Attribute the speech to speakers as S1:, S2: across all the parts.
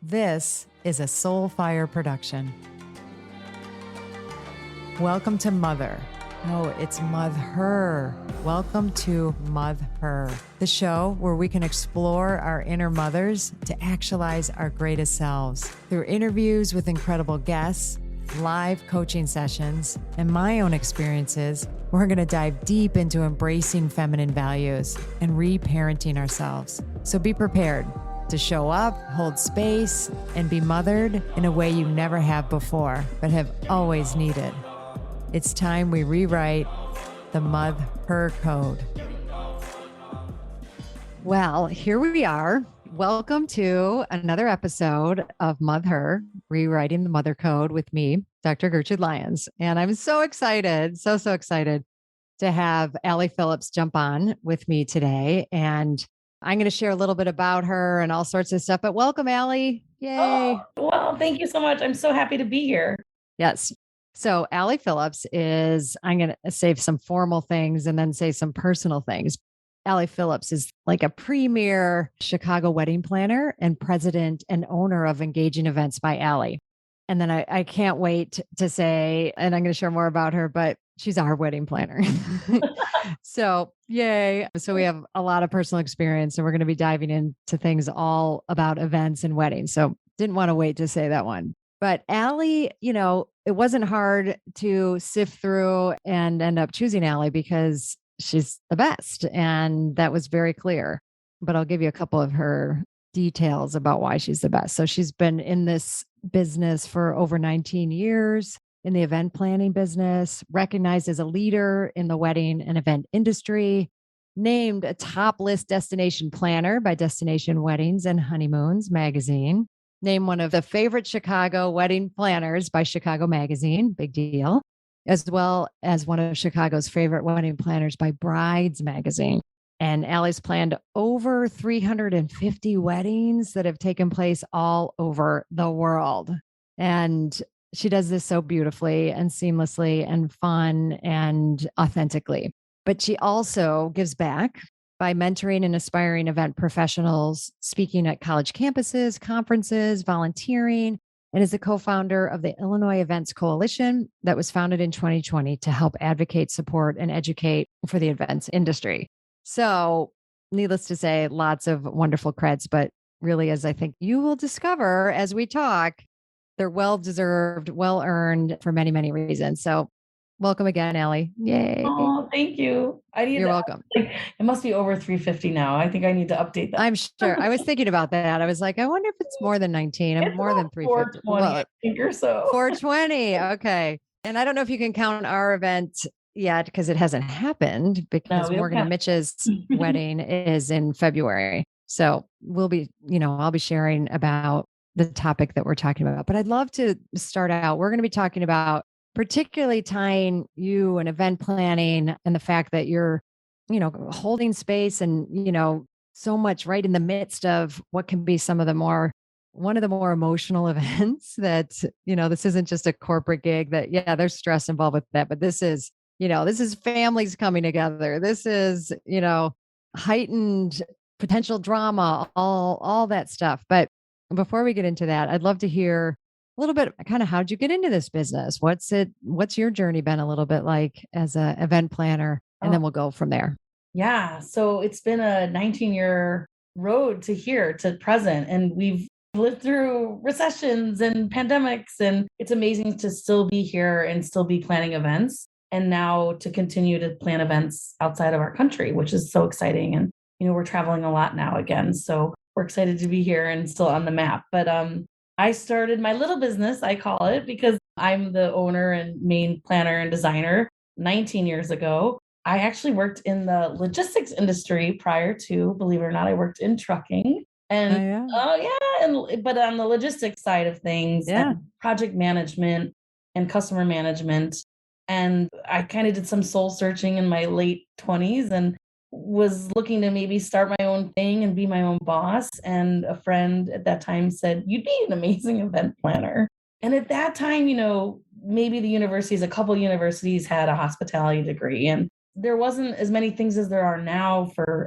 S1: This is a Soulfire production. Welcome to Mother. No, it's Mother. Welcome to Mother, the show where we can explore our inner mothers to actualize our greatest selves. Through interviews with incredible guests, live coaching sessions, and my own experiences, we're going to dive deep into embracing feminine values and reparenting ourselves. So be prepared to show up, hold space, and be mothered in a way you never have before, but have always needed. It's time we rewrite the Mother Code. Well, here we are. Welcome to another episode of Mother, Rewriting the Mother Code with me, Dr. Gertrude Lyons. And I'm so excited, so excited to have Allie Phillips jump on with me today. And I'm going to share a little bit about her and all sorts of stuff, but welcome, Allie. Yay.
S2: Oh, well, thank you so much. I'm so happy to be here.
S1: Yes. So Allie Phillips is, I'm going to say some formal things and then say some personal things. Allie Phillips is like a premier Chicago wedding planner and president and owner of Engaging Events by Allie. And then I can't wait to say, and I'm going to share more about her, but she's our wedding planner. So yay. So we have a lot of personal experience and we're going to be diving into things all about events and weddings. So didn't want to wait to say that one. But Allie, it wasn't hard to sift through and end up choosing Allie because she's the best. And that was very clear. But I'll give you a couple of her details about why she's the best. So she's been in this business for over 19 years in the event planning business, recognized as a leader in the wedding and event industry, named a top list destination planner by Destination Weddings and Honeymoons magazine, named one of the favorite Chicago wedding planners by Chicago Magazine, big deal, as well as one of Chicago's favorite wedding planners by Brides Magazine. And Allie's planned over 350 weddings that have taken place all over the world. And she does this so beautifully and seamlessly and fun and authentically. But she also gives back by mentoring and aspiring event professionals, speaking at college campuses, conferences, volunteering, and is the co-founder of the Illinois Events Coalition that was founded in 2020 to help advocate, support, and educate for the events industry. So needless to say, lots of wonderful creds, but really, as I think you will discover as we talk, they're well-deserved, well-earned for many, many reasons. So welcome again, Allie. Yay.
S2: Oh, thank you.
S1: You're welcome.
S2: It must be over 350 now. I think I need to update that.
S1: I'm sure. I was thinking about that. I was like, I wonder if it's more than 19.
S2: It's
S1: more than 350.
S2: 420, I think, or so.
S1: 420. Okay. And I don't know if you can count our event yet because it hasn't happened because Morgan and Mitch's wedding is in February. So we'll be, I'll be sharing about the topic that we're talking about. But I'd love to start out. We're going to be talking about particularly tying you and event planning and the fact that you're, holding space and, so much right in the midst of what can be one of the more emotional events that, this isn't just a corporate gig that, there's stress involved with that, but this is families coming together. This is, heightened potential drama, all that stuff. But before we get into that, I'd love to hear a little bit kind of how'd you get into this business? What's your journey been a little bit like as an event planner? And then we'll go from there.
S2: Yeah. So it's been a 19-year road to here to present. And we've lived through recessions and pandemics. And it's amazing to still be here and still be planning events. And now to continue to plan events outside of our country, which is so exciting. And, we're traveling a lot now again. So we're excited to be here and still on the map. But I started my little business, I call it, because I'm the owner and main planner and designer 19 years ago. I actually worked in the logistics industry prior to, believe it or not, I worked in trucking. And but on the logistics side of things, and project management and customer management. And I kind of did some soul searching in my late 20s and was looking to maybe start my own thing and be my own boss. And a friend at that time said, you'd be an amazing event planner. And at that time, maybe a couple universities had a hospitality degree, and there wasn't as many things as there are now for,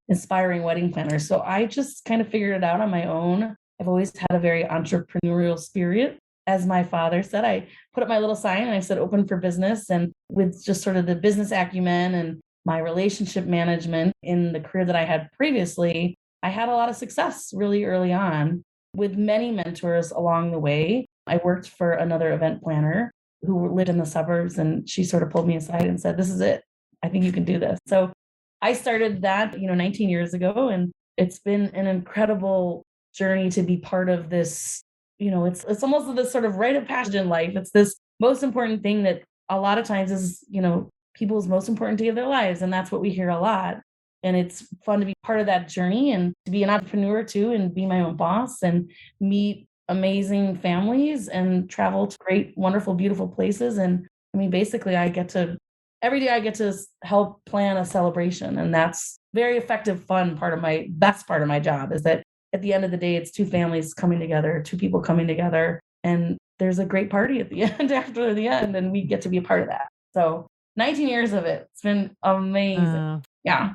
S2: inspiring wedding planners. So I just kind of figured it out on my own. I've always had a very entrepreneurial spirit. As my father said, I put up my little sign and I said open for business. And with just sort of the business acumen and my relationship management in the career that I had previously, I had a lot of success really early on with many mentors along the way. I worked for another event planner who lived in the suburbs, and she sort of pulled me aside and said, "This is it. I think you can do this." So I started that, 19 years ago, and it's been an incredible journey to be part of this. It's almost this sort of rite of passage in life. It's this most important thing that a lot of times is, people's most important day of their lives. And that's what we hear a lot. And it's fun to be part of that journey and to be an entrepreneur too, and be my own boss and meet amazing families and travel to great, wonderful, beautiful places. And I mean, basically, every day I get to help plan a celebration. And that's very effective, fun part of my best part of my job is that at the end of the day, it's two families coming together, two people coming together, and there's a great party at the end after the end, and we get to be a part of that. So 19 years of it. It's been amazing. Yeah.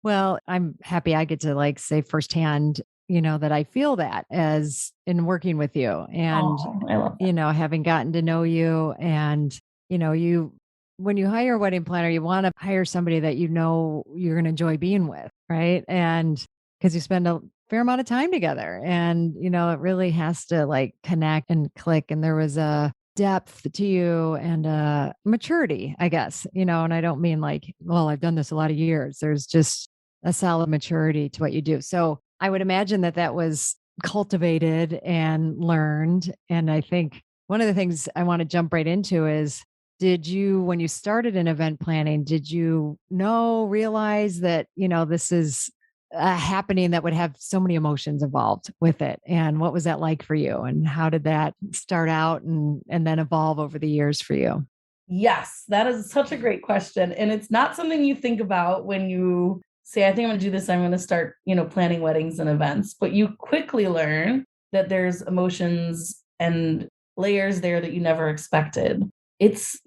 S1: Well, I'm happy I get to say firsthand, that I feel that as in working with you and,
S2: Oh, I love that.
S1: having gotten to know you and, you, when you hire a wedding planner, you want to hire somebody that you're going to enjoy being with. Right. And because you spend a fair amount of time together and, it really has to connect and click. And there was a depth to you and maturity, I guess, and I don't mean well, I've done this a lot of years. There's just a solid maturity to what you do. So I would imagine that was cultivated and learned. And I think one of the things I want to jump right into is, when you started in event planning, did you realize that, this is happening that would have so many emotions involved with it? And what was that like for you? And how did that start out and then evolve over the years for you?
S2: Yes, that is such a great question. And it's not something you think about when you say, I think I'm going to do this. I'm going to start, planning weddings and events. But you quickly learn that there's emotions and layers there that you never expected. It's,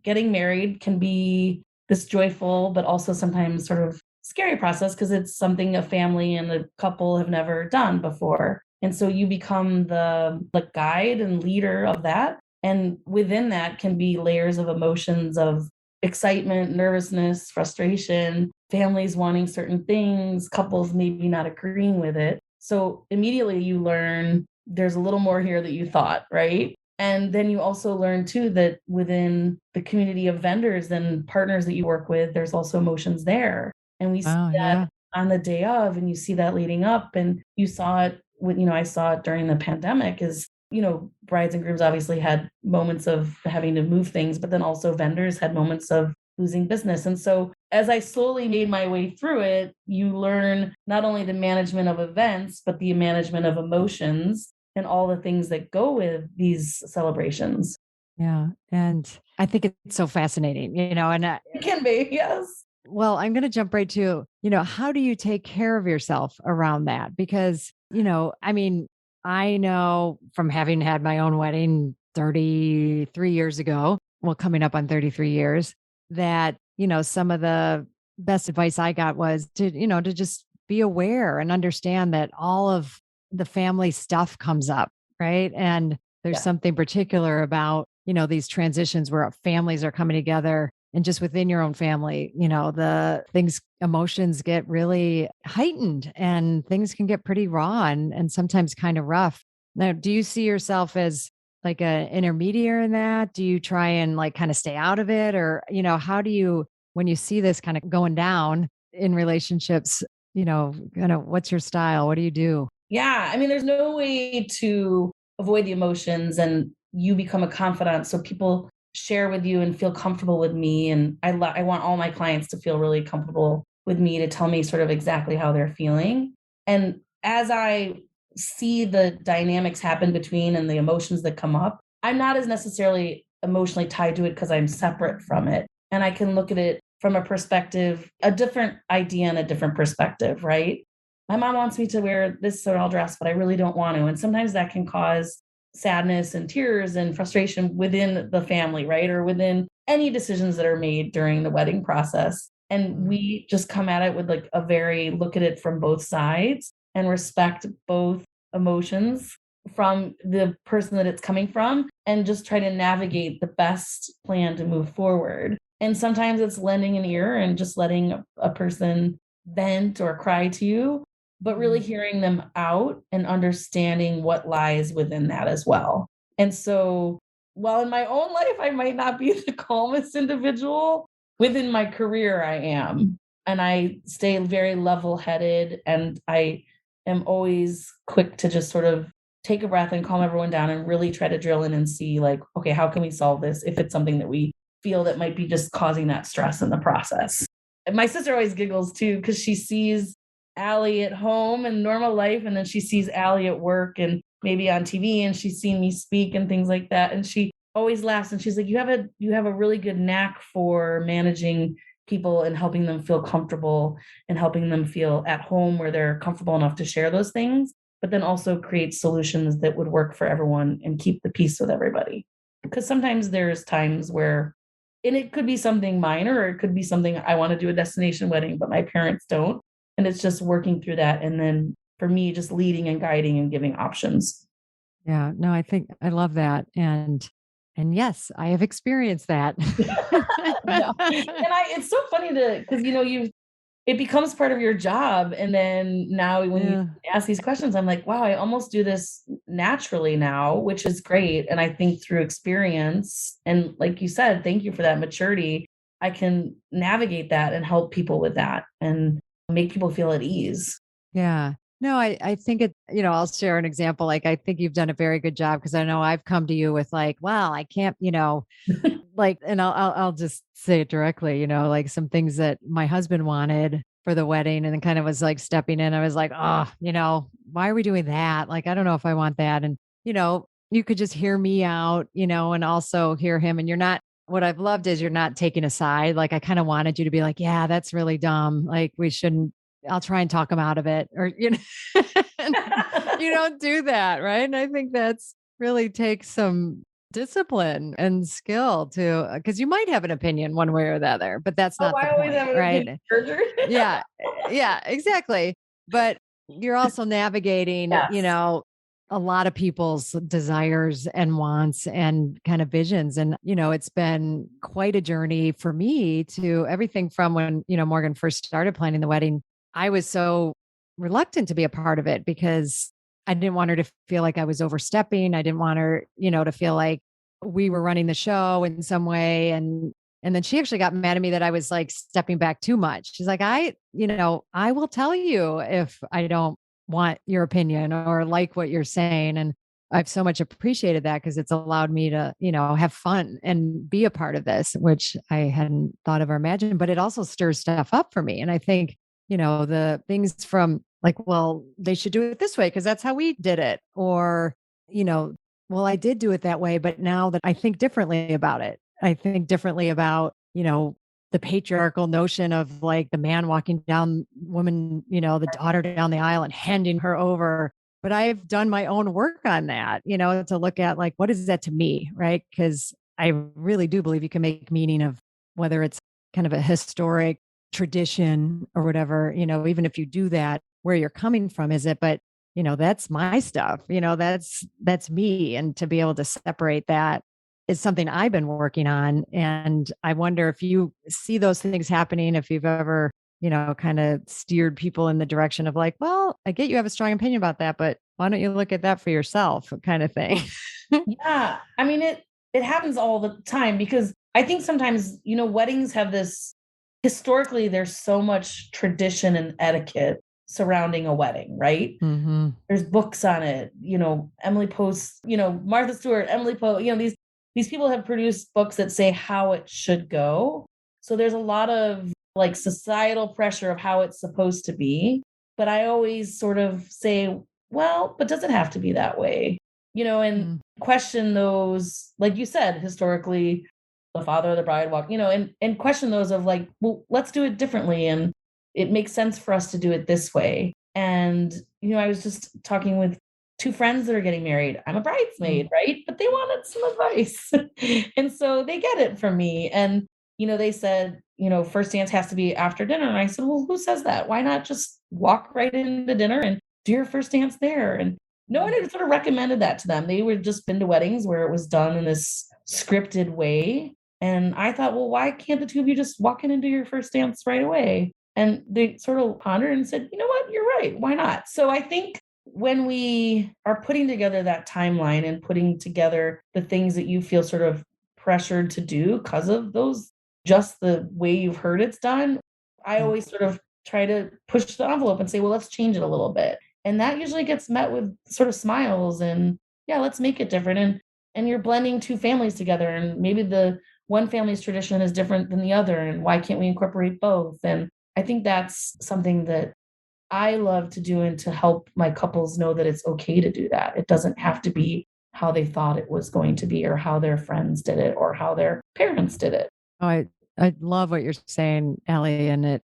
S2: getting married can be this joyful, but also sometimes sort of scary process because it's something a family and a couple have never done before. And so you become the guide and leader of that. And within that can be layers of emotions of excitement, nervousness, frustration, families wanting certain things, couples maybe not agreeing with it. So immediately you learn there's a little more here that you thought, right? And then you also learn too that within the community of vendors and partners that you work with, there's also emotions there. And we see
S1: Oh,
S2: that
S1: yeah.
S2: on the day of, and you see that leading up. And you saw it I saw it during the pandemic is, brides and grooms obviously had moments of having to move things, but then also vendors had moments of losing business. And so as I slowly made my way through it, you learn not only the management of events, but the management of emotions and all the things that go with these celebrations.
S1: Yeah. And I think it's so fascinating, and
S2: It can be, yes.
S1: well, I'm going to jump right to, how do you take care of yourself around that? Because, I mean, I know from having had my own wedding 33 years ago, well, coming up on 33 years, that, some of the best advice I got was to just be aware and understand that all of the family stuff comes up, right? And there's
S2: Yeah.
S1: something particular about, these transitions where families are coming together and just within your own family, the things, emotions get really heightened and things can get pretty raw and sometimes kind of rough. Now, do you see yourself as like an intermediary in that? Do you try and kind of stay out of it? Or, how do you, when you see this kind of going down in relationships, kind of what's your style? What do you do?
S2: Yeah, I mean, there's no way to avoid the emotions, and you become a confidant. So people share with you and feel comfortable with me. And I want all my clients to feel really comfortable with me to tell me sort of exactly how they're feeling. And as I see the dynamics happen between and the emotions that come up, I'm not as necessarily emotionally tied to it because I'm separate from it. And I can look at it from a perspective, a different idea and a different perspective, right? My mom wants me to wear this style dress, but I really don't want to. And sometimes that can cause sadness and tears and frustration within the family, right? Or within any decisions that are made during the wedding process. And
S1: Mm.
S2: we just come at it with a very look at it from both sides and respect both emotions from the person that it's coming from and just try to navigate the best plan to move forward. And sometimes it's lending an ear and just letting a person vent or cry to you, but really hearing them out and understanding what lies within that as well. And so, while in my own life, I might not be the calmest individual, within my career, I am. And I stay very level headed, and I am always quick to just sort of take a breath and calm everyone down and really try to drill in and see, like, okay, how can we solve this if it's something that we feel that might be just causing that stress in the process. And my sister always giggles too, because she sees Allie at home and normal life, and then she sees Allie at work and maybe on TV, and she's seen me speak and things like that. And she always laughs and she's like, you have a really good knack for managing people and helping them feel comfortable and helping them feel at home where they're comfortable enough to share those things, but then also create solutions that would work for everyone and keep the peace with everybody. Because sometimes there's times where, and it could be something minor, or it could be something I want to do a destination wedding, but my parents don't. And it's just working through that. And then for me, just leading and guiding and giving options.
S1: Yeah, no, I think I love that. And yes, I have experienced that.
S2: No. It's so funny because it becomes part of your job. And then now when you
S1: Yeah.
S2: ask these questions, I'm like, wow, I almost do this naturally now, which is great. And I think through experience, and like you said, thank you for that maturity, I can navigate that and help people with that and make people feel at ease.
S1: Yeah. No, I think I'll share an example. Like, I think you've done a very good job because I know I've come to you with like, well, I can't, like, and I'll just say it directly, like some things that my husband wanted for the wedding and then kind of was like stepping in. I was like, oh, why are we doing that? Like, I don't know if I want that. And, you could just hear me out, and also hear him. And what I've loved is you're not taking a side. Like, I kind of wanted you to be like, yeah, that's really dumb. Like, we shouldn't, I'll try and talk him out of it, or, you don't do that. Right. And I think that's really takes some discipline and skill to, because you might have an opinion one way or the other, but that's
S2: Oh,
S1: not the
S2: I always
S1: point,
S2: have an opinion.
S1: right? Yeah, yeah, exactly. But you're also navigating,
S2: Yes.
S1: a lot of people's desires and wants and kind of visions. And, it's been quite a journey for me to everything from when, Morgan first started planning the wedding. I was so reluctant to be a part of it because I didn't want her to feel like I was overstepping. I didn't want her, to feel like we were running the show in some way. And then she actually got mad at me that I was like stepping back too much. She's like, I will tell you if I don't want your opinion or like what you're saying. And I've so much appreciated that because it's allowed me to, have fun and be a part of this, which I hadn't thought of or imagined, but it also stirs stuff up for me. And I think, the things from like, well, they should do it this way because that's how we did it. Or, you know, well, I did do it that way, but now that I think differently about it, I think differently about, the patriarchal notion of like the man walking down woman, the daughter down the aisle and handing her over. But I've done my own work on that, to look at like, what is that to me? Right. Because I really do believe you can make meaning of whether it's kind of a historic tradition or whatever, even if you do that, where you're coming from, is it? But, that's my stuff, that's me. And to be able to separate that is something I've been working on. And I wonder if you see those things happening, if you've ever, kind of steered people in the direction of like, well, I get you have a strong opinion about that, but why don't you look at that for yourself kind of thing?
S2: Yeah. I mean, it happens all the time because I think sometimes, weddings have this historically, there's so much tradition and etiquette surrounding a wedding, right?
S1: Hmm.
S2: There's books on it, Emily Post, Martha Stewart, Emily Post, these people have produced books that say how it should go. So there's a lot of like societal pressure of how it's supposed to be. But I always sort of say, well, but does it have to be that way? And question those, like you said, historically, the father of the bride walk, and question those of like, well, let's do it differently. And it makes sense for us to do it this way. And, I was just talking with two friends that are getting married. I'm a bridesmaid, right? But they wanted some advice. And so they get it from me. And, they said, first dance has to be after dinner. And I said, well, who says that? Why not just walk right into dinner and do your first dance there? And no one had sort of recommended that to them. They were just been to weddings where it was done in this scripted way. And I thought, well, why can't the two of you just walk in and do your first dance right away? And they sort of pondered and said, you know what, you're right. Why not? So I think when we are putting together that timeline and putting together the things that you feel sort of pressured to do because of those, just the way you've heard it's done, I
S1: Yeah.
S2: always sort of try to push the envelope and say, well, let's change it a little bit. And that usually gets met with sort of smiles and, yeah, let's make it different. And you're blending two families together, and maybe the one family's tradition is different than the other, and why can't we incorporate both? And I think that's something that I love to do, and to help my couples know that it's okay to do that. It doesn't have to be how they thought it was going to be, or how their friends did it, or how their parents did it.
S1: Oh, I love what you're saying, Ellie, and it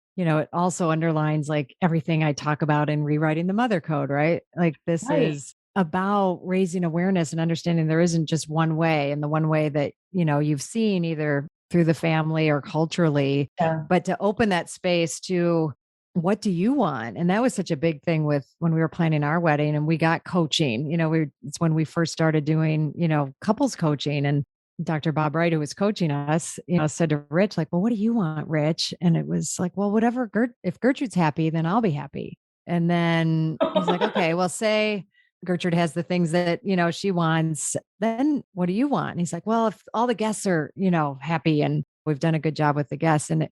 S1: also underlines like everything I talk about in rewriting the mother code, right? Like this
S2: Right.
S1: is about raising awareness and understanding there isn't just one way, and the one way that, you've seen either through the family or culturally,
S2: Yeah.
S1: but to open that space to what do you want? And that was such a big thing with when we were planning our wedding and we got coaching. It's when we first started doing, couples coaching, and Dr. Bob Wright, who was coaching us, said to Rich, like, well, what do you want, Rich? And it was like, well, whatever, if Gertrude's happy, then I'll be happy. And then he's like, okay, well, say Gertrude has the things that, she wants, then what do you want? And he's like, well, if all the guests are, happy and we've done a good job with the guests. And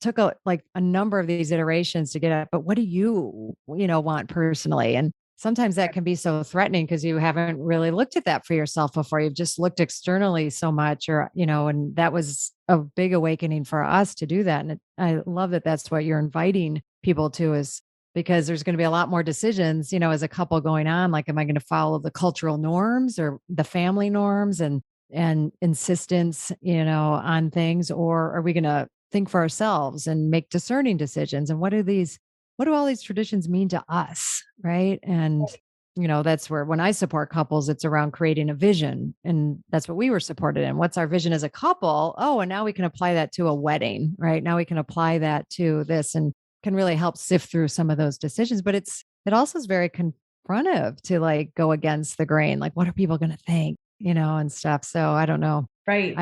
S1: took a number of these iterations to get at, but what do you, want personally? And sometimes that can be so threatening because you haven't really looked at that for yourself before. You've just looked externally so much, or, and that was a big awakening for us to do that. And I love that that's what you're inviting people to, is because there's going to be a lot more decisions, as a couple going on. Like, am I going to follow the cultural norms or the family norms and insistence, on things, or are we going to think for ourselves and make discerning decisions? And what do all these traditions mean to us? Right. And, that's where when I support couples, it's around creating a vision. And that's what we were supported in. What's our vision as a couple? Oh, and now we can apply that to a wedding, right? Now we can apply that to this and can really help sift through some of those decisions. But it also is very confrontive to like go against the grain. Like, what are people going to think, and stuff. So I don't know.
S2: Right.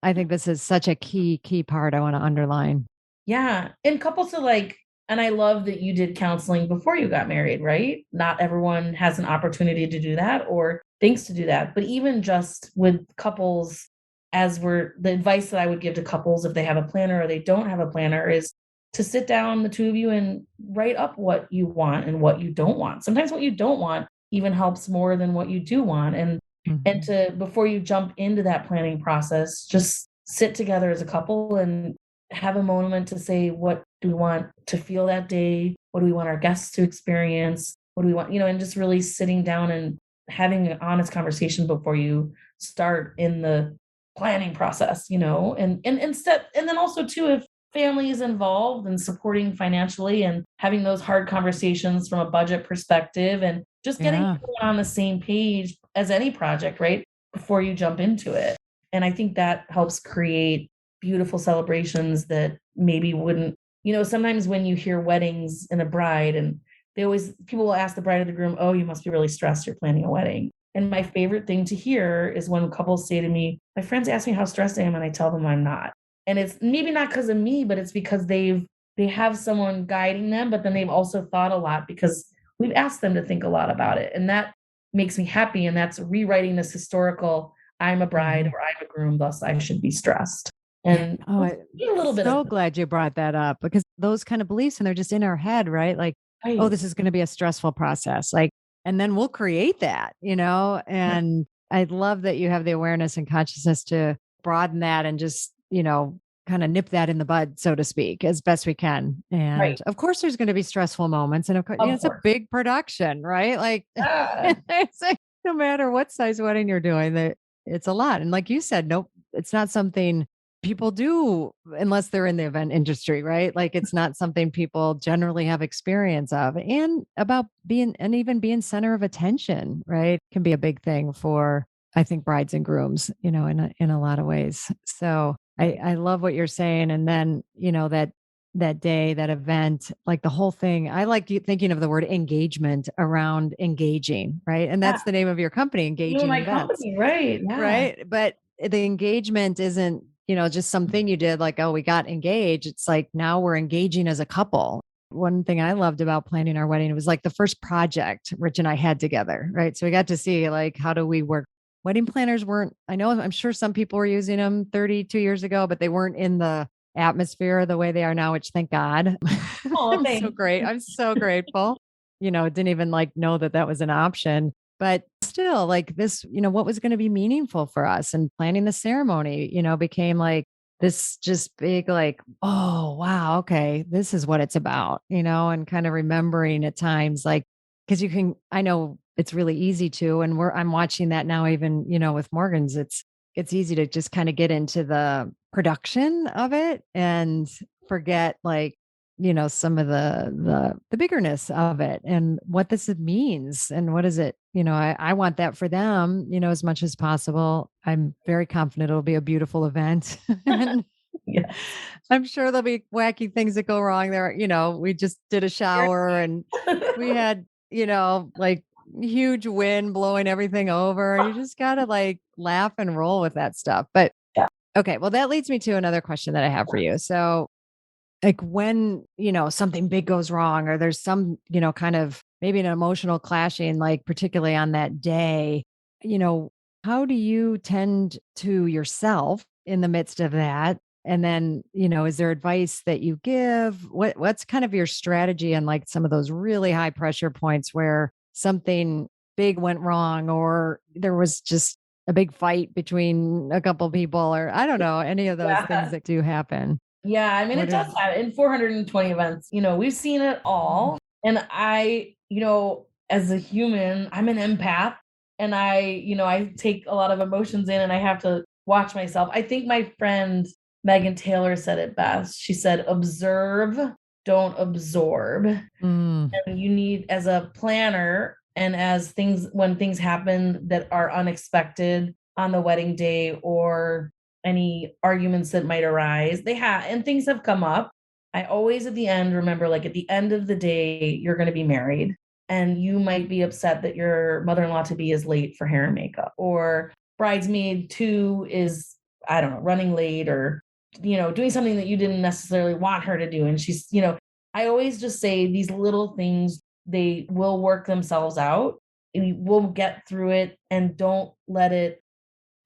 S1: I think this is such a key part I want to underline.
S2: Yeah. And couples are like, and I love that you did counseling before you got married, right? Not everyone has an opportunity to do that or thinks to do that. But even just with couples, the advice that I would give to couples if they have a planner or they don't have a planner is to sit down, the two of you, and write up what you want and what you don't want. Sometimes what you don't want even helps more than what you do want. And
S1: Mhm.
S2: to, before you jump into that planning process, just sit together as a couple and have a moment to say, what do we want to feel that day? What do we want our guests to experience? What do we want, and just really sitting down and having an honest conversation before you start in the planning process, and then also too, if family is involved and supporting financially and having those hard conversations from a budget perspective, and just getting
S1: Yeah.
S2: everyone on the same page as any project, right? Before you jump into it. And I think that helps create beautiful celebrations that maybe wouldn't, sometimes when you hear weddings and a bride, and people will ask the bride or the groom, oh, you must be really stressed, you're planning a wedding. And my favorite thing to hear is when couples say to me, my friends ask me how stressed I am, and I tell them I'm not. And it's maybe not because of me, but it's because they have someone guiding them, but then they've also thought a lot because we've asked them to think a lot about it. And that makes me happy. And that's rewriting this historical, I'm a bride
S1: Mhm.
S2: or I'm a groom, thus I should be stressed.
S1: Yeah.
S2: And
S1: Oh,
S2: a little bit of
S1: so glad you brought that up because those kind of beliefs, and they're just in our head, right? Like, oh,
S2: right.
S1: this is going to be a stressful process. Like, and then we'll create that, and I love that you have the awareness and consciousness to broaden that and just, kind of nip that in the bud, so to speak, as best we can.
S2: Right.
S1: And of course, there's going to be stressful moments. And of course,
S2: Of
S1: it's a
S2: course.
S1: big production, right? Like,
S2: Ah,
S1: it's like no matter what size wedding you're doing, that it's a lot. And like you said, nope, it's not something people do unless they're in the event industry, right? Like it's not something people generally have experience of. And about even being center of attention, right? Can be a big thing for I think brides and grooms, in a lot of ways. So
S2: right.
S1: I love what you're saying. And then, that that day, that event, like the whole thing. I like thinking of the word engagement around engaging, right? And
S2: Yeah.
S1: that's the name of your company,
S2: You and
S1: Engaging
S2: my
S1: Events,
S2: company, right? Yeah.
S1: right? But the engagement isn't, just something you did like, oh, we got engaged. It's like now we're engaging as a couple. One thing I loved about planning our wedding was like the first project Rich and I had together, right? So we got to see like, how do we work? Wedding planners weren't, I know, I'm sure some people were using them 32 years ago, but they weren't in the atmosphere the way they are now, which thank God.
S2: Oh,
S1: I'm so
S2: thanks.
S1: great. I'm so grateful. Didn't even like know that that was an option. But still, like this, what was going to be meaningful for us, and planning the ceremony, became like this just big, like, oh, wow, okay, this is what it's about, and kind of remembering at times, like, because I know it's really easy to, and I'm watching that now, even, with Morgan's, it's easy to just kind of get into the production of it and forget, like, some of the biggerness of it and what this means and what is it, I want that for them, as much as possible. I'm very confident it'll be a beautiful event. And
S2: Yeah.
S1: I'm sure there'll be wacky things that go wrong there. We just did a shower and we had, like huge wind blowing everything over. You just gotta like laugh and roll with that stuff. But
S2: Yeah.
S1: okay, well, that leads me to another question that I have for you. So like when, something big goes wrong, or there's some, kind of maybe an emotional clashing, like particularly on that day, you know, how do you tend to yourself in the midst of that? And then, is there advice that you give? What's kind of your strategy on like some of those really high pressure points where something big went wrong, or there was just a big fight between a couple people, or I don't know, any of those things
S2: Yeah.
S1: that do happen?
S2: Yeah, I mean, it
S1: What
S2: does
S1: is
S2: happen in 420 events. We've seen it all. And I, as a human, I'm an empath, and I take a lot of emotions in, and I have to watch myself. I think my friend Megan Taylor said it best. She said, observe, don't absorb.
S1: Mm,
S2: And you need, as a planner, and when things happen that are unexpected on the wedding day, or any arguments that might arise, and things have come up. I always at the end remember, like, at the end of the day, you're going to be married, and you might be upset that your mother-in-law to be is late for hair and makeup, or bridesmaid 2 is, I don't know, running late, or doing something that you didn't necessarily want her to do, and she's, I always just say these little things, they will work themselves out. And we'll get through it, and don't let it.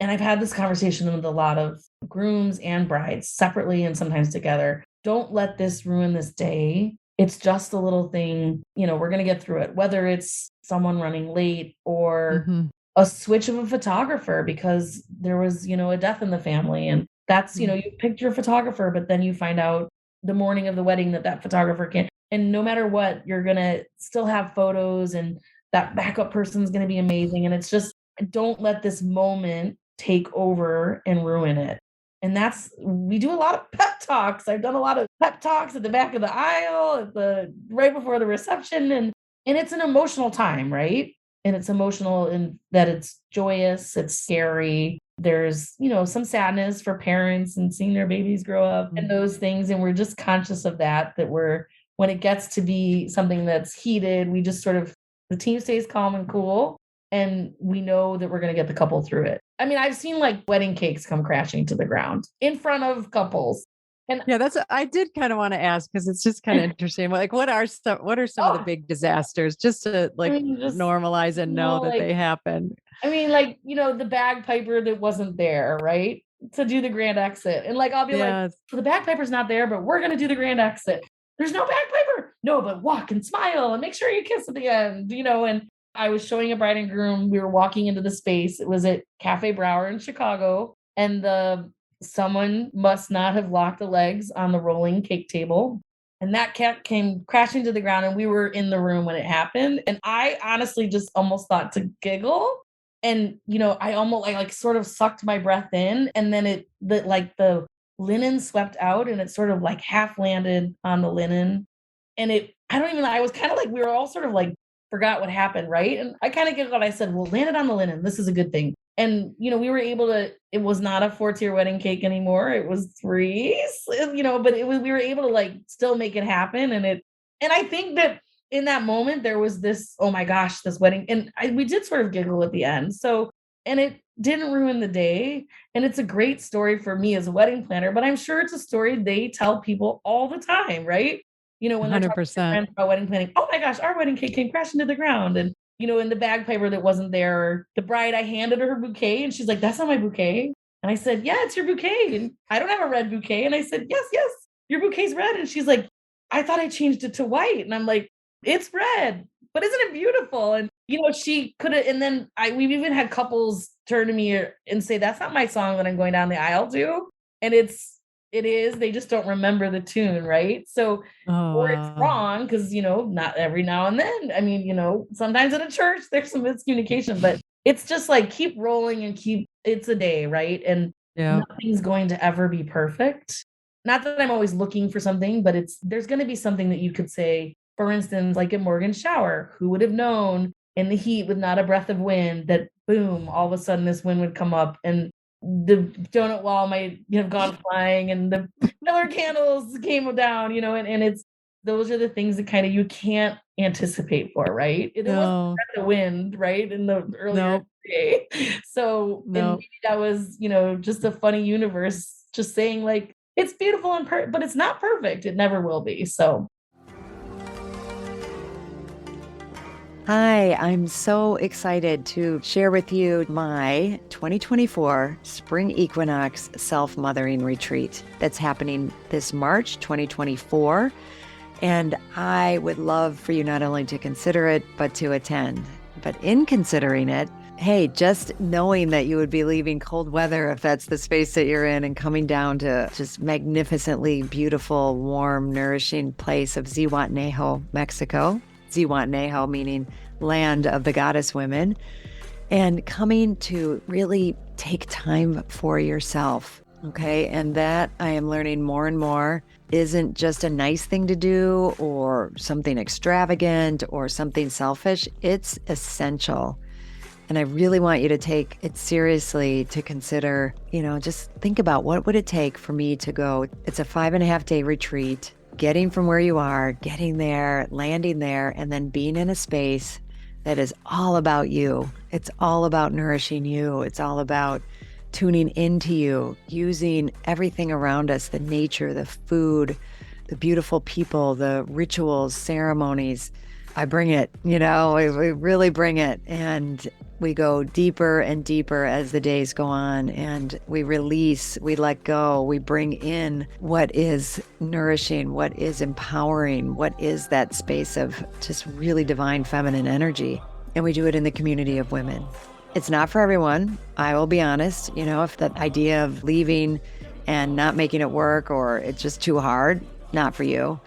S2: And I've had this conversation with a lot of grooms and brides separately and sometimes together. Don't let this ruin this day. It's just a little thing, we're going to get through it, whether it's someone running late, or
S1: mhm,
S2: a switch of a photographer because there was, a death in the family. And that's,
S1: mm,
S2: you picked your photographer, but then you find out the morning of the wedding that photographer can't. And no matter what, you're going to still have photos, and that backup person's going to be amazing. And it's just, don't let this moment take over and ruin it. And we do a lot of pep talks. I've done a lot of pep talks at the back of the aisle, right before the reception. And it's an emotional time, right? And it's emotional in that it's joyous, it's scary. There's, some sadness for parents and seeing their babies grow up and
S1: mm.
S2: those things. And we're just conscious of that when it gets to be something that's heated, we just sort of, the team stays calm and cool. And we know that we're going to get the couple through it. I mean, I've seen like wedding cakes come crashing to the ground in front of couples. And
S1: Yeah, I did kind of want to ask because it's just kind of interesting. Like, what are some of the
S2: oh,
S1: big disasters, just to
S2: I
S1: like
S2: mean, just,
S1: normalize and know that
S2: like,
S1: they happen?
S2: I mean, like, the bagpiper that wasn't there, right? To do the grand exit. And like, I'll be like,
S1: Yes.
S2: the bagpiper's not there, but we're going to do the grand exit. There's no bagpiper. No, but walk and smile and make sure you kiss at the end, and I was showing a bride and groom. We were walking into the space. It was at Cafe Brower in Chicago. And someone must not have locked the legs on the rolling cake table. And that cat came crashing to the ground, and we were in the room when it happened. And I honestly just almost thought to giggle. And, I almost like sort of sucked my breath in, and then the linen swept out, and it sort of like half landed on the linen. And I was kind of like, we were all sort of like, forgot what happened, right? And I kind of giggled. I said, well, landed on the linen. This is a good thing. And, we were able to, it was not a 4-tier wedding cake anymore. It was 3, but we were able to like still make it happen. And I think that in that moment, there was this, oh my gosh, this wedding. And we did sort of giggle at the end. So, and it didn't ruin the day. And it's a great story for me as a wedding planner, but I'm sure it's a story they tell people all the time, right? When they're talking to their
S1: 100%.
S2: friends about wedding planning, oh my gosh, our wedding cake came crashing to the ground. And and the bagpiper that wasn't there, or the bride, I handed her bouquet and she's like, that's not my bouquet. And I said, yeah, it's your bouquet. And I don't have a red bouquet. And I said, yes, yes, your bouquet's red. And she's like, I thought I changed it to white. And I'm like, it's red, but isn't it beautiful? And, she could have, and then we've even had couples turn to me and say, that's not my song that I'm going down the aisle to. And it is, they just don't remember the tune. Right. So,
S1: Oh,
S2: or it's
S1: wow.
S2: wrong because not every now and then. I mean, sometimes at a church there's some miscommunication, but it's just like keep rolling and it's a day, right? And
S1: Yeah.
S2: nothing's going to ever be perfect. Not that I'm always looking for something, but there's going to be something that you could say, for instance, like a Morgan shower. Who would have known in the heat with not a breath of wind that boom, all of a sudden this wind would come up and the donut wall might have gone flying and the pillar candles came down, and it's those are the things that kind of you can't anticipate for, right? It wasn't
S1: No,
S2: the wind, right? In the earlier
S1: no,
S2: day. So, and
S1: no.
S2: maybe that was, just a funny universe, just saying like it's beautiful and but it's not perfect. It never will be. So
S3: Hi, I'm so excited to share with you my 2024 Spring Equinox Self-Mothering Retreat that's happening this March 2024. And I would love for you not only to consider it, but to attend. But in considering it, hey, just knowing that you would be leaving cold weather if that's the space that you're in and coming down to just magnificently beautiful, warm, nourishing place of Zihuatanejo, Mexico. Zihuatanejo meaning land of the goddess women, and coming to really take time for yourself. Okay. And that I am learning more and more isn't just a nice thing to do or something extravagant or something selfish. It's essential. And I really want you to take it seriously, to consider, just think about what would it take for me to go. It's a 5.5-day retreat, getting from where you are, getting there, landing there, and then being in a space that is all about you. It's all about nourishing you. It's all about tuning into you, using everything around us, the nature, the food, the beautiful people, the rituals, ceremonies. I bring it, we really bring it. And we go deeper and deeper as the days go on, and we release, we let go, we bring in what is nourishing, what is empowering, what is that space of just really divine feminine energy. And we do it in the community of women. It's not for everyone. I will be honest, if the idea of leaving and not making it work or it's just too hard, not for you.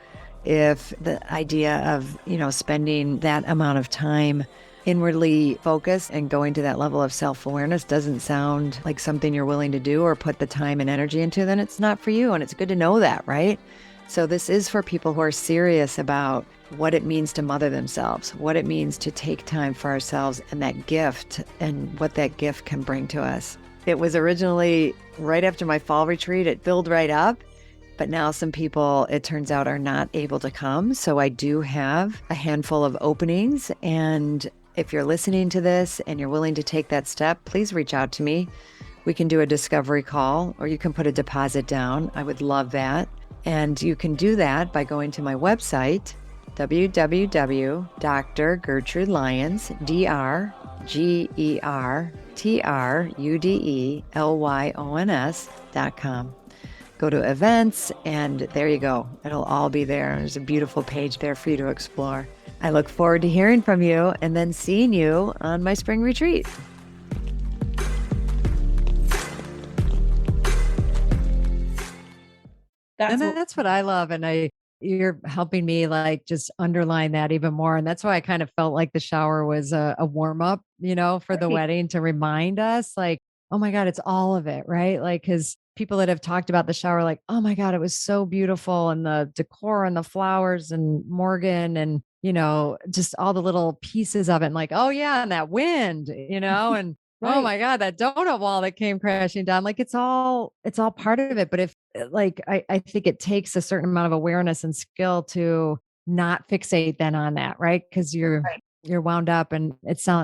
S3: If the idea of, spending that amount of time inwardly focused and going to that level of self-awareness doesn't sound like something you're willing to do or put the time and energy into, then it's not for you. And it's good to know that, right? So this is for people who are serious about what it means to mother themselves, what it means to take time for ourselves and that gift and what that gift can bring to us. It was originally right after my fall retreat. It filled right up. But now some people, it turns out, are not able to come. So I do have a handful of openings. And if you're listening to this and you're willing to take that step, please reach out to me. We can do a discovery call, or you can put a deposit down. I would love that. And you can do that by going to my website, www.drgertrudelyons, DrGertrudelyons.com. Go to events, and there you go. It'll all be there. There's a beautiful page there for you to explore. I look forward to hearing from you and then seeing you on my spring retreat.
S1: That's what I love. And you're helping me like just underline that even more. And that's why I kind of felt like the shower was a warm up, for the wedding, to remind us like, oh my God, it's all of it. Right. Like, cause people that have talked about the shower, like, oh my God, it was so beautiful. And the decor and the flowers and Morgan and, just all the little pieces of it. And like, oh yeah. And that wind, and Oh
S2: Right.
S1: my God, that donut wall that came crashing down. Like it's all part of it. But if like I think it takes a certain amount of awareness and skill to not fixate then on that, right? Because
S2: Right.
S1: you're wound up and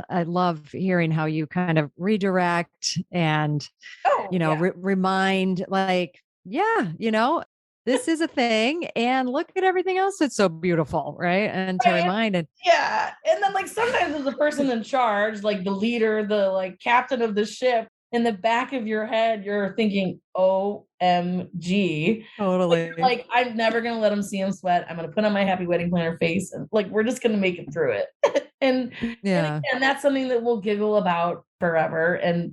S1: I love hearing how you kind of redirect and
S2: Oh, yeah.
S1: remind like, yeah, this is a thing and look at everything else that's so beautiful, right? And to
S2: Right.
S1: remind it.
S2: Yeah. And then like sometimes as the person in charge, like the leader, the like captain of the ship, in the back of your head, you're thinking, OMG. But you're
S1: Totally.
S2: like, I'm never gonna let him see him sweat. I'm gonna put on my happy wedding planner face and like we're just gonna make it through it. And
S1: Yeah.
S2: again, that's something that we'll giggle about forever. And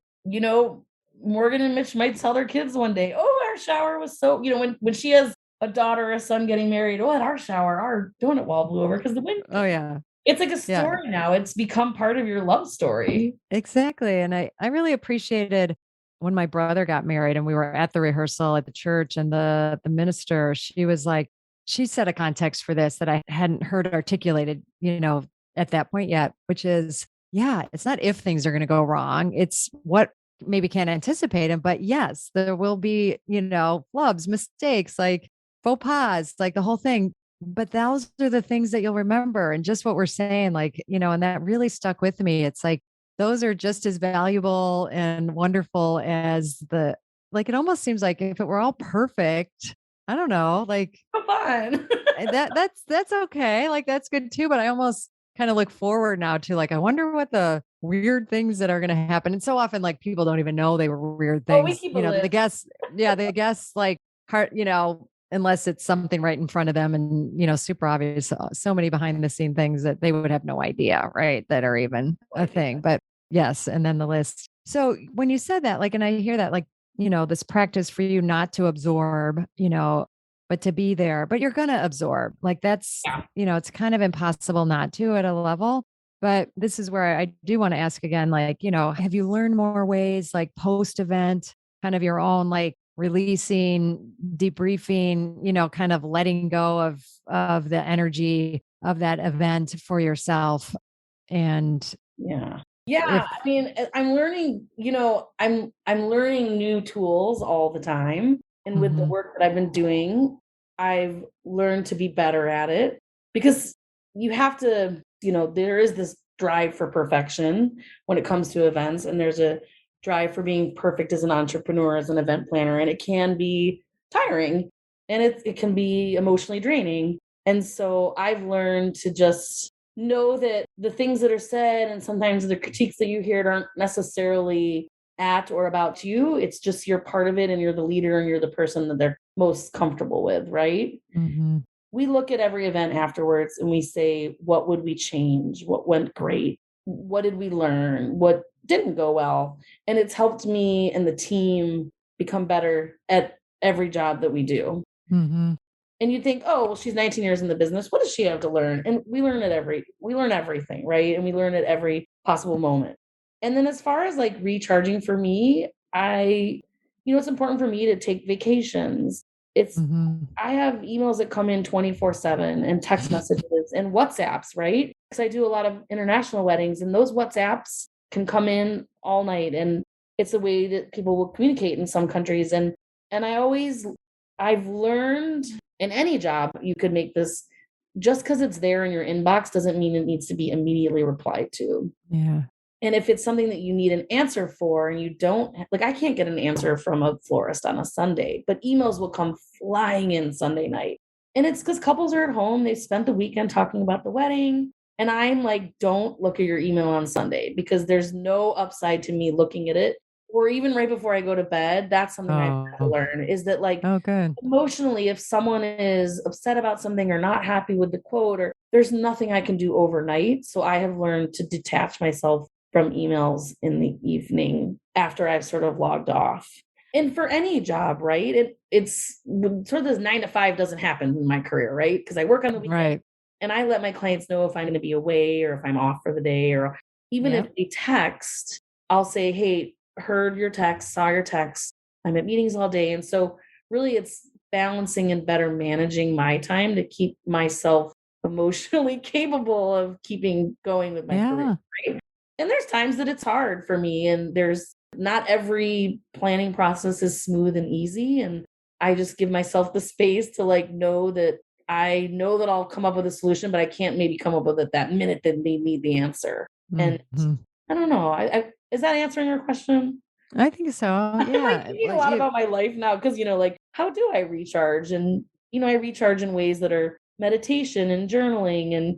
S2: Morgan and Mitch might tell their kids one day, oh, our shower was so, when she has a daughter or a son getting married, oh, at our shower, our donut wall blew over because the wind
S1: Oh yeah.
S2: it's like a
S1: Yeah.
S2: story now. It's become part of your love story.
S1: Exactly. And I really appreciated when my brother got married and we were at the rehearsal at the church and the minister, she was like, she set a context for this that I hadn't heard articulated, at that point yet, which is, yeah, it's not if things are going to go wrong. It's what maybe can't anticipate them. But yes, there will be, flubs, mistakes, like faux pas, like the whole thing. But those are the things that you'll remember. And just what we're saying, like, and that really stuck with me. It's like, those are just as valuable and wonderful as like, it almost seems like if it were all perfect, I don't know, like
S2: So fun.
S1: that's okay. Like, that's good too. But I almost kind of look forward now to like, I wonder what the weird things that are going to happen. And so often, like, people don't even know they were weird
S2: Oh, we
S1: things,
S2: keep a
S1: the
S2: list.
S1: guests, yeah, the guests like heart, unless it's something right in front of them and, super obvious, so many behind the scene things that they would have no idea, right? That are even
S2: No
S1: a
S2: idea.
S1: thing. But yes. And then the list. So when you said that, like, and I hear that, like, this practice for you not to absorb, but to be there, but you're going to absorb. Like, that's,
S2: Yeah.
S1: it's kind of impossible not to at a level. But this is where I do want to ask again, like, have you learned more ways, like post event, kind of your own, like releasing, debriefing, kind of letting go of the energy of that event for yourself? And
S2: Yeah. Yeah.
S1: if
S2: I mean, I'm learning, I'm learning new tools all the time. And with the
S1: Mhm.
S2: work that I've been doing, I've learned to be better at it because you have to, there is this drive for perfection when it comes to events. And there's a drive for being perfect as an entrepreneur, as an event planner. And it can be tiring and it can be emotionally draining. And so I've learned to just know that the things that are said and sometimes the critiques that you hear aren't necessarily at or about you. It's just you're part of it and you're the leader and you're the person that they're most comfortable with, right?
S1: Mhm.
S2: We look at every event afterwards and we say, what would we change? What went great? What did we learn? What didn't go well? And it's helped me and the team become better at every job that we do.
S1: Mhm.
S2: And you think, oh, well, she's 19 years in the business. What does she have to learn? And we learn everything, right? And we learn at every possible moment. And then as far as like recharging for me, it's important for me to take vacations. It's
S1: Mhm.
S2: I have emails that come in 24/7 and text messages and WhatsApps, right? Because I do a lot of international weddings and those WhatsApps can come in all night and it's a way that people will communicate in some countries. And I've learned in any job you could make this just because it's there in your inbox doesn't mean it needs to be immediately replied to.
S1: Yeah.
S2: And if it's something that you need an answer for and you don't like, I can't get an answer from a florist on a Sunday, but emails will come flying in Sunday night. And it's because couples are at home, they spent the weekend talking about the wedding. And I'm like, don't look at your email on Sunday because there's no upside to me looking at it. Or even right before I go to bed, that's something I've had to
S1: Oh.
S2: learn is that like
S1: Oh, good.
S2: emotionally, if someone is upset about something or not happy with the quote, or there's nothing I can do overnight. So I have learned to detach myself from emails in the evening after I've sort of logged off. And for any job, right? It's sort of this 9 to 5 doesn't happen in my career, right? Because I work on the weekend
S1: Right.
S2: and I let my clients know if I'm going to be away or if I'm off for the day, or even if
S1: Yep.
S2: they text, I'll say, hey, heard your text, saw your text. I'm at meetings all day. And so really it's balancing and better managing my time to keep myself emotionally capable of keeping going with my career.
S1: Yeah.
S2: Right. And there's times that it's hard for me, and there's not every planning process is smooth and easy. And I just give myself the space to like know that I know that I'll come up with a solution, but I can't maybe come up with it that minute that they need the answer. And
S1: Mhm.
S2: I don't know. Is that answering your question?
S1: I think so.
S2: I'm like
S1: Yeah.
S2: thinking a lot about my life now because, like, how do I recharge? And, I recharge in ways that are meditation and journaling and,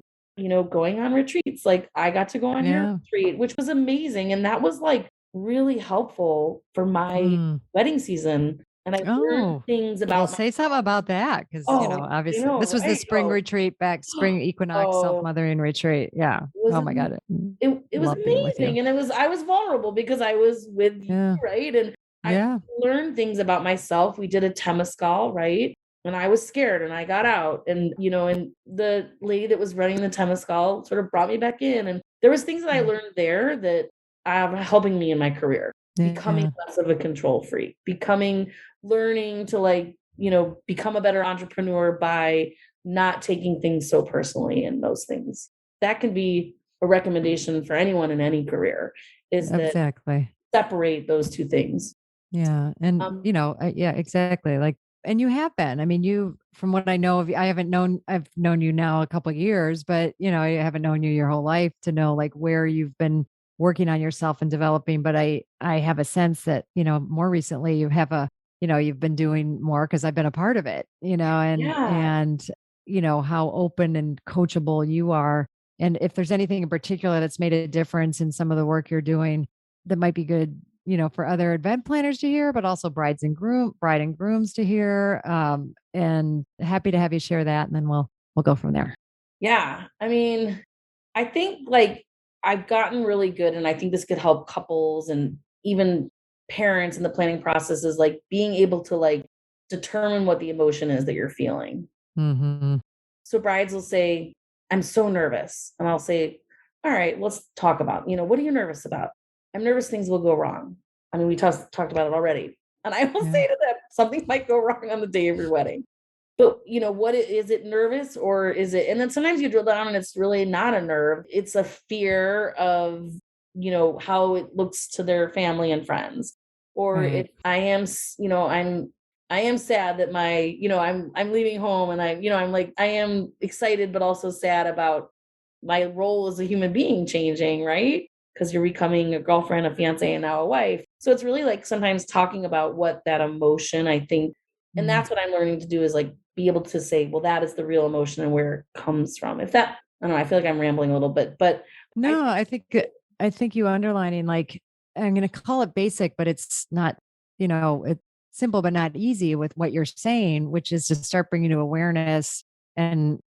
S2: going on retreats. Like, I got to go on your
S1: Yeah.
S2: retreat, which was amazing. And that was like really helpful for my
S1: Mm.
S2: wedding season. And I learned
S1: Oh,
S2: things
S1: well,
S2: about
S1: say something about that because,
S2: oh,
S1: obviously this was the
S2: right?
S1: spring
S2: Oh,
S1: retreat spring equinox
S2: oh,
S1: self-mothering retreat. Yeah.
S2: it was
S1: Oh my God.
S2: it was
S1: Love being with you.
S2: amazing, and I was vulnerable because I was with you,
S1: Yeah.
S2: right? And I
S1: Yeah.
S2: learned things about myself. We did a temescal, right? And I was scared and I got out, and and the lady that was running the temescal sort of brought me back in, and there was things that I learned there that are helping me in my career, becoming
S1: Yeah.
S2: less of a control freak, learning to like, become a better entrepreneur by not taking things so personally and those things. That can be a recommendation for anyone in any career is that
S1: Exactly.
S2: separate those two things.
S1: Yeah. And,
S2: Um,
S1: yeah, exactly. Like, and you have been, I mean, from what I know of you, I've known you now a couple of years, but, I haven't known you your whole life to know like where you've been working on yourself and developing. But I have a sense that, more recently you've been doing more because I've been a part of it,
S2: yeah.
S1: how open and coachable you are. And if there's anything in particular that's made a difference in some of the work you're doing that might be good, for other event planners to hear, but also bride and grooms to hear. And happy to have you share that. And then we'll go from there.
S2: Yeah. I mean, I think like I've gotten really good, and I think this could help couples and even parents in the planning process is like being able to like determine what the emotion is that you're feeling.
S1: Hmm.
S2: So brides will say, I'm so nervous. And I'll say, all right, let's talk about, what are you nervous about? I'm nervous things will go wrong. I mean, we talked about it already. And I will
S1: Yeah.
S2: say to them, something might go wrong on the day of your wedding. But is it nervous or is it? And then sometimes you drill down and it's really not a nerve. It's a fear of, how it looks to their family and friends. Or
S1: Right.
S2: if I am sad that I'm leaving home, and I'm like I am excited but also sad about my role as a human being changing, right? Because you're becoming a girlfriend, a fiance, and now a wife. So it's really like sometimes talking about what that emotion, I think, and
S1: Mm.
S2: that's what I'm learning to do is like be able to say, well, that is the real emotion and where it comes from. If that, I don't know, I feel like I'm rambling a little bit, but I
S1: No, I think you underlining like I'm going to call it basic, but it's not, it's simple but not easy with what you're saying, which is to start bringing to awareness. And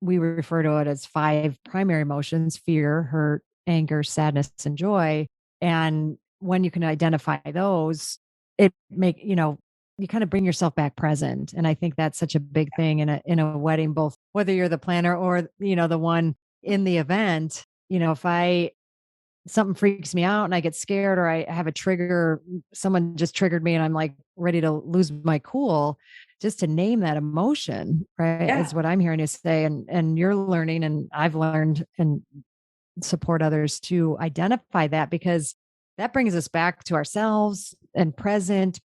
S1: we refer to it as 5 primary emotions: fear, hurt, anger, sadness, and joy. And when you can identify those, you kind of bring yourself back present. And I think that's such a big thing in a wedding, both whether you're the planner or, the one in the event. If something freaks me out and I get scared or I have a trigger, someone just triggered me and I'm like ready to lose my cool, just to name that emotion, right?
S2: yeah,
S1: Is what I'm hearing you say. And you're learning, and I've learned and support others to identify that, because that brings us back to ourselves and present.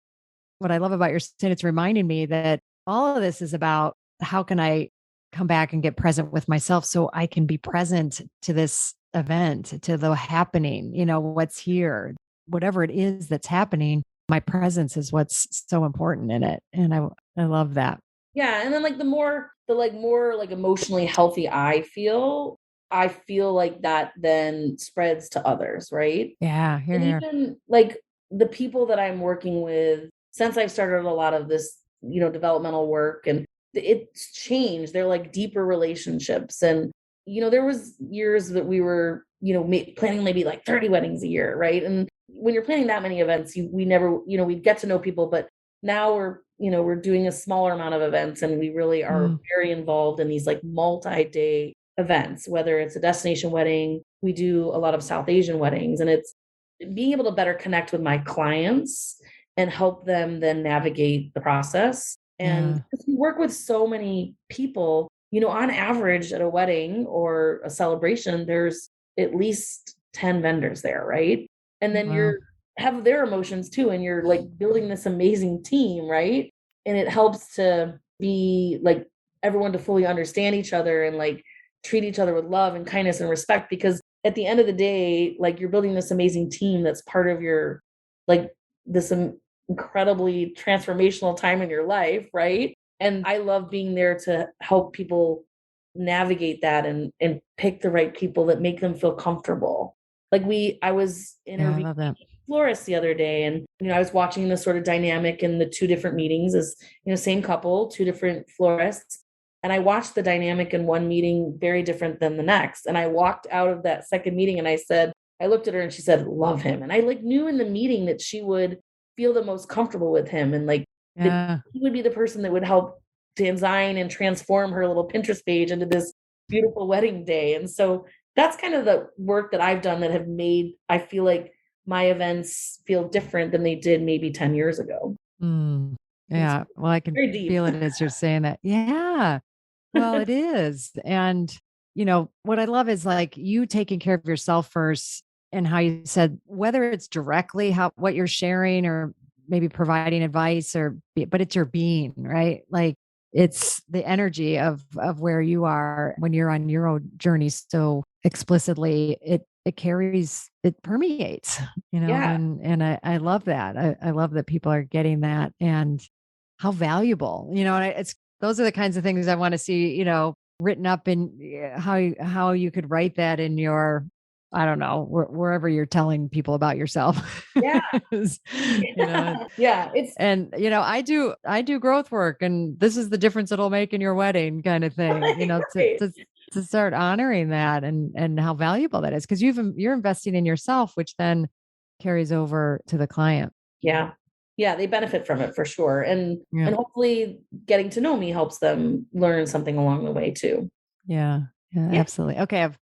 S1: What I love about your sin, it's reminding me that all of this is about how can I come back and get present with myself so I can be present to this event, to the happening, what's here, whatever it is that's happening. My presence is what's so important in it. And I love that.
S2: yeah. And then like more like emotionally healthy I feel like that then spreads to others, right?
S1: Yeah. Here,
S2: And
S1: here.
S2: even like the people that I'm working with, since I've started a lot of this, developmental work, and it's changed. They're like deeper relationships. And, there was years that we were, planning maybe like 30 weddings a year, right? And when you're planning that many events, we never, we get to know people, but now we're doing a smaller amount of events, and we really are
S1: Mm.
S2: very involved in these like multi-day events, whether it's a destination wedding. We do a lot of South Asian weddings, and it's being able to better connect with my clients and help them then navigate the process. And
S1: Yeah.
S2: we work with so many people, on average at a wedding or a celebration, there's at least 10 vendors there, right? And then
S1: Wow.
S2: you're have their emotions too, and you're like building this amazing team, right? And it helps to be like everyone to fully understand each other and like treat each other with love and kindness and respect, because at the end of the day, like you're building this amazing team that's part of your like this incredibly transformational time in your life, right? And I love being there to help people navigate that and pick the right people that make them feel comfortable. Like I was
S1: Yeah, I
S2: interviewing
S1: love that.
S2: florist the other day, and I was watching the sort of dynamic in the two different meetings as same couple, two different florists, and I watched the dynamic in one meeting very different than the next, and I walked out of that second meeting and I looked at her and she said love him, and I like knew in the meeting that she would feel the most comfortable with him, and like that
S1: Yeah.
S2: he would be the person that would help design and transform her little Pinterest page into this beautiful wedding day. And so that's kind of the work that I've done that have made, I feel like my events feel different than they did maybe 10 years ago.
S1: Mm.
S2: It's
S1: Yeah. Well, I can
S2: very deep.
S1: feel it as you're saying that. Yeah. Well, it is. And, what I love is like you taking care of yourself first, and how you said, whether it's directly what you're sharing or maybe providing advice but it's your being, right? Like it's the energy of where you are when you're on your own journey. So explicitly it carries, it permeates,
S2: Yeah.
S1: and I love that. I love that people are getting that, and how valuable, and it's, those are the kinds of things I want to see, written up in how you could write that in your, I don't know, wherever you're telling people about yourself.
S2: Yeah.
S1: Is, you know,
S2: Yeah. It's
S1: and I do growth work, and this is the difference it'll make in your wedding, kind of thing, to
S2: right.
S1: to start honoring that, and how valuable that is, because you're investing in yourself, which then carries over to the client.
S2: Yeah. Yeah. They benefit from it for sure.
S1: Yeah.
S2: And hopefully getting to know me helps them learn something along the way too.
S1: Yeah. Yeah,
S2: Yeah.
S1: absolutely. Okay, I have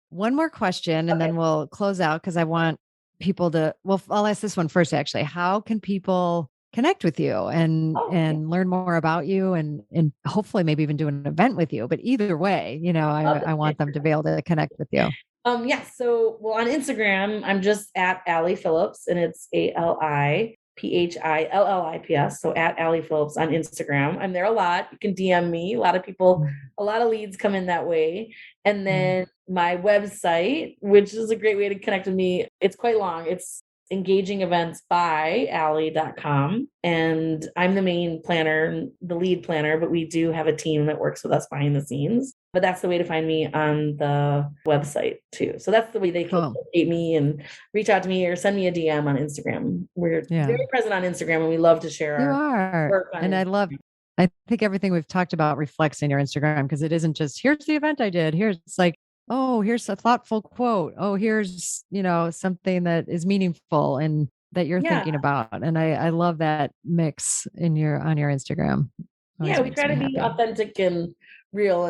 S1: one more question, and
S2: Okay.
S1: then we'll close out, because I want people to, well, I'll ask this one first, actually. How can people connect with you and
S2: Oh, yeah.
S1: learn more about you, and hopefully maybe even do an event with you? But either way,
S2: Love
S1: I
S2: it.
S1: want them to be able to connect with you.
S2: Yeah. So, well, on Instagram, I'm just at Allie Phillips, and it's ALIPHILLIPS. So at Allie Phillips on Instagram. I'm there a lot. You can DM me.
S1: Mm.
S2: A lot of leads come in that way. And
S1: Yeah.
S2: then my website, which is a great way to connect with me. It's quite long. It's engagingevents.by Allie.com. And I'm the main planner, the lead planner, but we do have a team that works with us behind the scenes. But that's the way to find me on the website too. So that's the way they can
S1: Cool.
S2: locate me and reach out to me or send me a DM on Instagram. We're
S1: Yeah.
S2: very present on Instagram, and we love to share
S1: You
S2: our
S1: are.
S2: work on
S1: And
S2: Instagram.
S1: I think everything we've talked about reflects in your Instagram, because it isn't just, here's the event I did. Here's, it's like, oh, here's a thoughtful quote. Oh, here's, something that is meaningful and that you're
S2: Yeah.
S1: thinking about. And I love that mix on your Instagram.
S2: Yeah,
S1: Always
S2: we
S1: makes
S2: try
S1: me
S2: to be
S1: happy.
S2: authentic and real,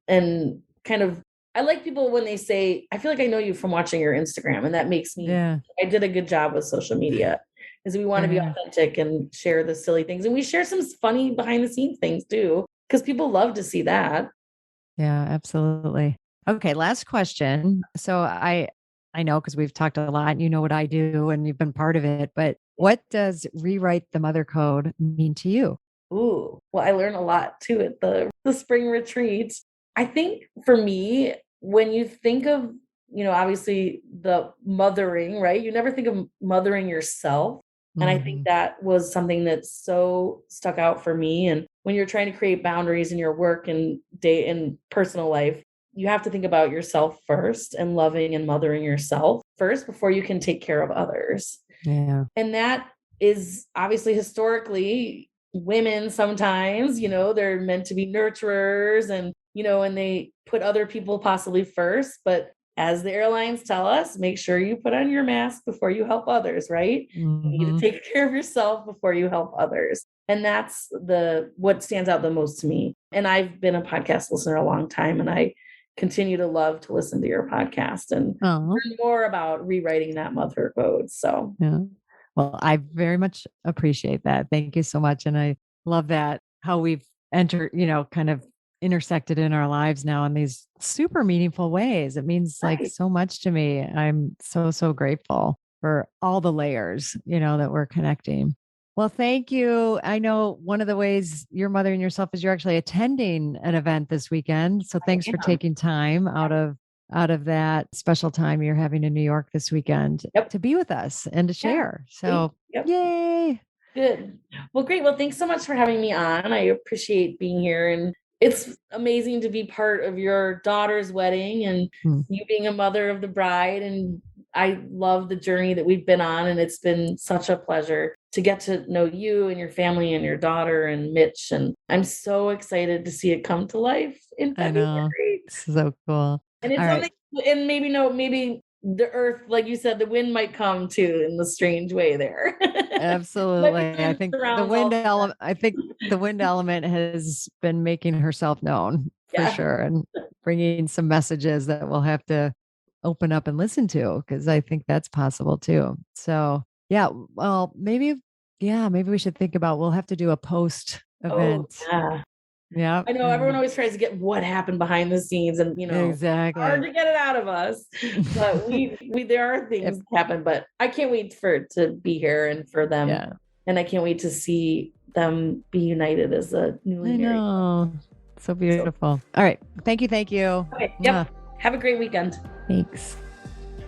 S2: and kind of, I like people when they say, I feel like I know you from watching your Instagram, and that makes me,
S1: Yeah.
S2: I did a good job with social media, is we want to be
S1: Yeah.
S2: authentic and share the silly things, and we share some funny behind the scenes things too, because people love to see that.
S1: Yeah, absolutely. Okay, last question. So I know, because we've talked a lot, you know what I do and you've been part of it, but what does rewrite the mother code mean to you?
S2: Ooh, well, I learned a lot too at the spring retreat. I think for me, when you think of, obviously the mothering, right? You never think of mothering yourself. And I think
S1: Mhm.
S2: that was something that so stuck out for me. And when you're trying to create boundaries in your work and day and personal life, you have to think about yourself first, and loving and mothering yourself first before you can take care of others.
S1: Yeah.
S2: And that is obviously historically women sometimes, they're meant to be nurturers, and they put other people possibly first. But as the airlines tell us, make sure you put on your mask before you help others, right? You need to
S1: Mhm.
S2: take care of yourself before you help others. And that's what stands out the most to me. And I've been a podcast listener a long time, and I continue to love to listen to your podcast and
S1: Oh,
S2: learn more about rewriting that mother code. So
S1: yeah. Well, I very much appreciate that. Thank you so much. And I love that how we've entered, kind of intersected in our lives now in these super meaningful ways. It means like so much to me. I'm so, so grateful for all the layers, that we're connecting. Well, thank you. I know one of the ways you're mothering yourself is you're actually attending an event this weekend. So thanks for taking time out of that special time you're having in New York this weekend to be with us and to share. So yay.
S2: Good. Well, great. Well, thanks so much for having me on. I appreciate being here, and it's amazing to be part of your daughter's wedding and you being a mother of the bride. And I love the journey that we've been on, and it's been such a pleasure to get to know you and your family and your daughter and Mitch. And I'm so excited to see it come to life in February.
S1: I know. So cool.
S2: And it's something, and maybe the earth, like you said, the wind might come too in the strange way there.
S1: Absolutely. I think the wind element has been making herself known for sure, and bringing some messages that we'll have to open up and listen to, because I think that's possible too. So well, maybe we should think about, we'll have to do a post event. Yeah.
S2: I know everyone always tries to get what happened behind the scenes, and
S1: exactly,
S2: hard to get it out of us. But we there are things that happen, but I can't wait for it to be here and for them. Yeah. And I can't wait to see them be united as a newly married. I know.
S1: So beautiful. All right. Thank you.
S2: Okay. Yep. Have a great weekend.
S1: Thanks.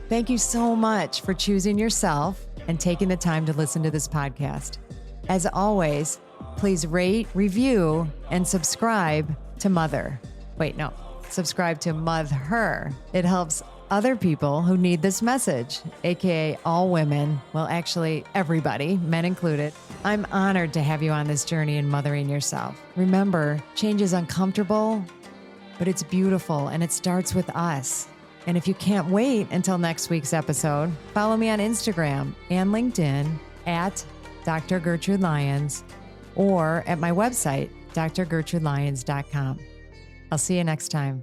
S1: Thank you so much for choosing yourself and taking the time to listen to this podcast. As always, please rate, review, and subscribe to Mother. Subscribe to Mother. It helps other people who need this message, aka all women. Well, actually, everybody, men included. I'm honored to have you on this journey in mothering yourself. Remember, change is uncomfortable, but it's beautiful, and it starts with us. And if you can't wait until next week's episode, follow me on Instagram and LinkedIn at Dr. Gertrude Lyons, or at my website, drgertrudelyons.com. I'll see you next time.